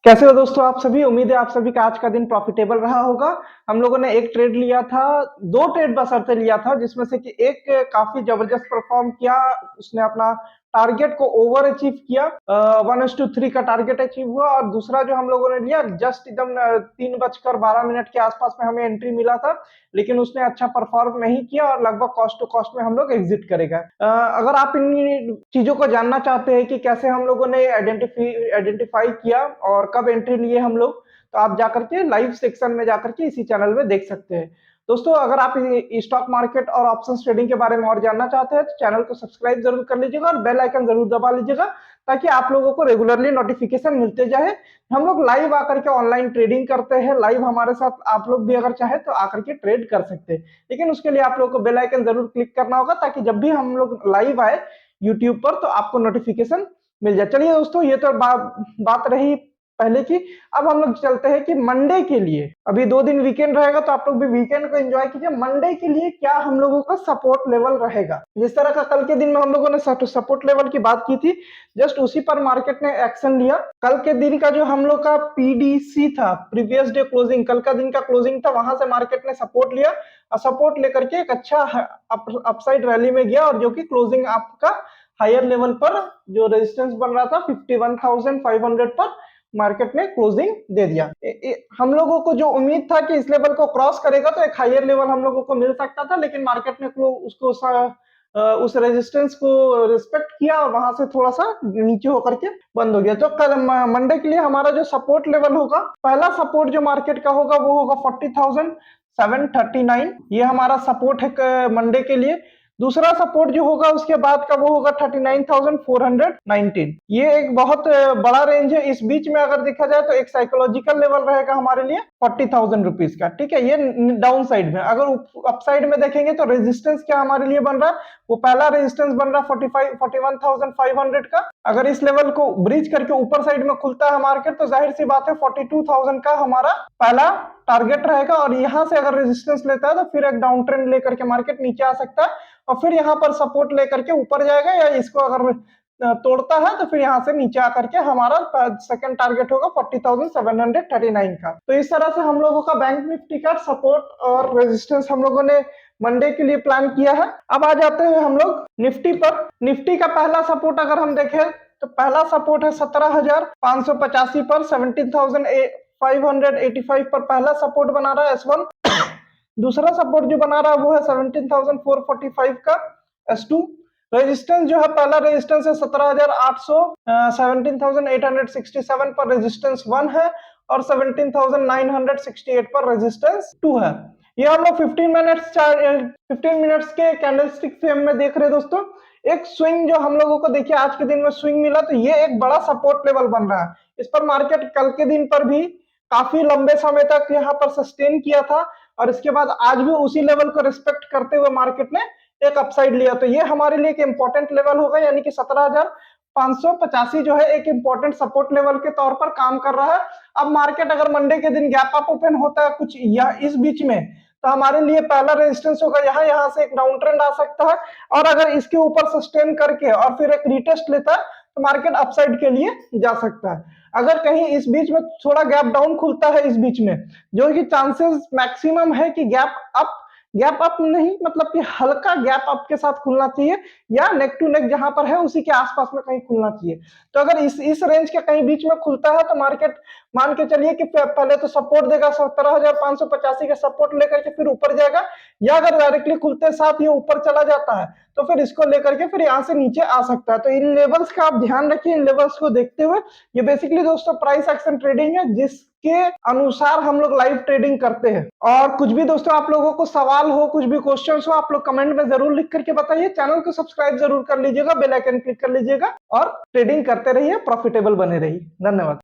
कैसे हो दोस्तों आप सभी। उम्मीद है आप सभी का आज का दिन प्रॉफिटेबल रहा होगा। हम लोगों ने एक ट्रेड लिया था, दो ट्रेड बशर्ते लिया था, जिसमें से कि एक काफी जबरदस्त परफॉर्म किया। उसने अपना टारगेट को ओवर अचीव किया, 1:3 का टारगेट अचीव हुआ। और दूसरा जो हम लोगों ने लिया जस्ट एकदम 3:12 के आसपास में हमें एंट्री मिला था, लेकिन उसने अच्छा परफॉर्म नहीं किया और लगभग कॉस्ट टू कॉस्ट में हम लोग एग्जिट करेगा। अगर आप इन चीजों को जानना चाहते हैं कि कैसे हम लोगों ने आइडेंटिफाई किया और कब एंट्री लिए हम लोग, तो आप जाकर के लाइव सेक्शन में जाकर के इसी चैनल में देख सकते हैं। दोस्तों अगर आप स्टॉक मार्केट और ऑप्शंस ट्रेडिंग के बारे में और जानना चाहते हैं तो चैनल को सब्सक्राइब जरूर कर लीजिएगा और बेल आइकन जरूर दबा लीजिएगा, ताकि आप लोगों को रेगुलरली नोटिफिकेशन मिलते जाए। हम लोग लाइव आकर के ऑनलाइन ट्रेडिंग करते हैं। लाइव हमारे साथ आप लोग भी अगर चाहे तो आकर के ट्रेड कर सकते हैं, लेकिन उसके लिए आप लोग को बेल आइकन जरूर क्लिक करना होगा, ताकि जब भी हम लोग लाइव आए यूट्यूब पर तो आपको नोटिफिकेशन मिल जाए। चलिए दोस्तों, ये तो बात रही पहले की। अब हम लोग चलते हैं कि मंडे के लिए, अभी 2 दिन वीकेंड रहेगा तो आप लोग भी वीकेंड को एंजॉय कीजिए। मंडे के लिए क्या हम लोगों का सपोर्ट लेवल रहेगा, जिस तरह का कल के दिन में हम लोगों ने सपोर्ट लेवल की बात की थी, जस्ट उसी पर मार्केट ने एक्शन लिया। कल के दिन का जो हम लोग का पीडीसी था, प्रीवियस डे क्लोजिंग, कल का दिन का क्लोजिंग था, वहां से मार्केट ने सपोर्ट लिया और सपोर्ट लेकर के एक अच्छा अपसाइड रैली में गया, और जो कि क्लोजिंग आपका हायर लेवल पर जो रेजिस्टेंस बन रहा था 51,500 पर मार्केट ने क्लोजिंग दे दिया। हम लोगों को जो उम्मीद था कि इस लेवल को क्रॉस करेगा तो एक हायर लेवल हम लोगों को मिल सकता था, लेकिन मार्केट ने उसको उस रेजिस्टेंस को रिस्पेक्ट किया और वहां से थोड़ा सा नीचे होकर के बंद हो गया। तो कल मंडे के लिए हमारा जो सपोर्ट लेवल होगा, पहला सपोर्ट जो मार्केट का होगा वो होगा 40,739। ये हमारा सपोर्ट है मंडे के लिए। दूसरा सपोर्ट जो होगा उसके बाद का वो होगा 39,419। ये एक बहुत बड़ा रेंज है। इस बीच में अगर देखा जाए तो एक साइकोलॉजिकल लेवल रहेगा हमारे लिए 40,000 रुपीज का, ठीक है। ये डाउन साइड में। अगर अप साइड में देखेंगे तो रेजिस्टेंस क्या हमारे लिए बन रहा है, वो पहला रेजिस्टेंस बन रहा है 41,500 का। अगर इस लेवल को ब्रीच करके ऊपर साइड में खुलता है मार्केट तो जाहिर सी बात है 42,000 का हमारा पहला टारगेट रहेगा। और यहां से अगर रेजिस्टेंस लेता है तो फिर एक डाउन ट्रेंड लेकर के मार्केट नीचे आ सकता है और फिर यहाँ पर सपोर्ट लेकर के ऊपर जाएगा, या इसको अगर तोड़ता है तो फिर यहाँ से नीचे आकर के हमारा सेकंड टारगेट होगा 40,739 का। तो इस तरह से हम लोगों का बैंक निफ्टी का सपोर्ट और रेजिस्टेंस हम लोगों ने मंडे के लिए प्लान किया है। अब आ जाते हैं हम लोग निफ्टी पर। निफ्टी का पहला सपोर्ट अगर हम देखें तो पहला सपोर्ट है 17,585 पर, 17,585 पर पहला सपोर्ट बना रहा है S1। दूसरा सपोर्ट जो बना रहा है वो है 17,445 का S2। रेजिस्टेंस जो है, पहला रेजिस्टेंस है 17,800, 17,867 पर रेजिस्टेंस 1 है और 17,968 पर रेजिस्टेंस 2 है। ये हम लोग 15 मिनट्स के कैंडलस्टिक फ्रेम में देख रहे हैं दोस्तों। एक स्विंग जो हम लोगों को देखिए आज के दिन में स्विंग मिला, तो ये एक बड़ा सपोर्ट लेवल बन रहा है। इस पर मार्केट कल के दिन पर भी काफी लंबे समय तक यहाँ पर सस्टेन किया था और इसके बाद आज भी उसी लेवल को रिस्पेक्ट करते हुए मार्केट ने एक अपसाइड लिया। तो ये हमारे लिए एक इंपॉर्टेंट लेवल होगा, यानी कि 17,585 जो है एक इंपॉर्टेंट सपोर्ट लेवल के तौर पर काम कर रहा है। अब मार्केट अगर मंडे के दिन गैप अप ओपन होता है कुछ या इस बीच में, तो हमारे लिए पहला रेजिस्टेंस होगा यहाँ से एक डाउन ट्रेंड आ सकता है, और अगर इसके ऊपर सस्टेन करके और फिर एक रीटेस्ट लेता है तो मार्केट अपसाइड के लिए जा सकता है। अगर कहीं इस बीच में थोड़ा गैप डाउन खुलता है इस बीच में, जो कि चांसेस मैक्सिमम है कि गैप अप नहीं, मतलब कि हल्का गैप अप के साथ खुलना चाहिए, या नेक टू नेक जहां पर है उसी के आसपास में कहीं खुलना चाहिए। तो अगर इस रेंज के कहीं बीच में खुलता है तो मार्केट मान के चलिए कि पहले तो सपोर्ट देगा 17,585 का सपोर्ट लेकर के फिर ऊपर जाएगा, या अगर डायरेक्टली खुलते साथ ये ऊपर चला जाता है तो फिर इसको लेकर के फिर यहाँ से नीचे आ सकता है। तो इन लेवल्स का आप ध्यान रखिए, इन लेवल्स को देखते हुए। ये बेसिकली दोस्तों प्राइस एक्शन ट्रेडिंग है, जिसके अनुसार हम लोग लाइव ट्रेडिंग करते हैं। और कुछ भी दोस्तों आप लोगों को सवाल हो, कुछ भी क्वेश्चन हो, आप लोग कमेंट में जरूर लिख करके बताइए। चैनल को सब्सक्राइब जरूर कर लीजिएगा, बेल आइकन क्लिक कर लीजिएगा और ट्रेडिंग करते रहिए, प्रॉफिटेबल बने रहिए। धन्यवाद।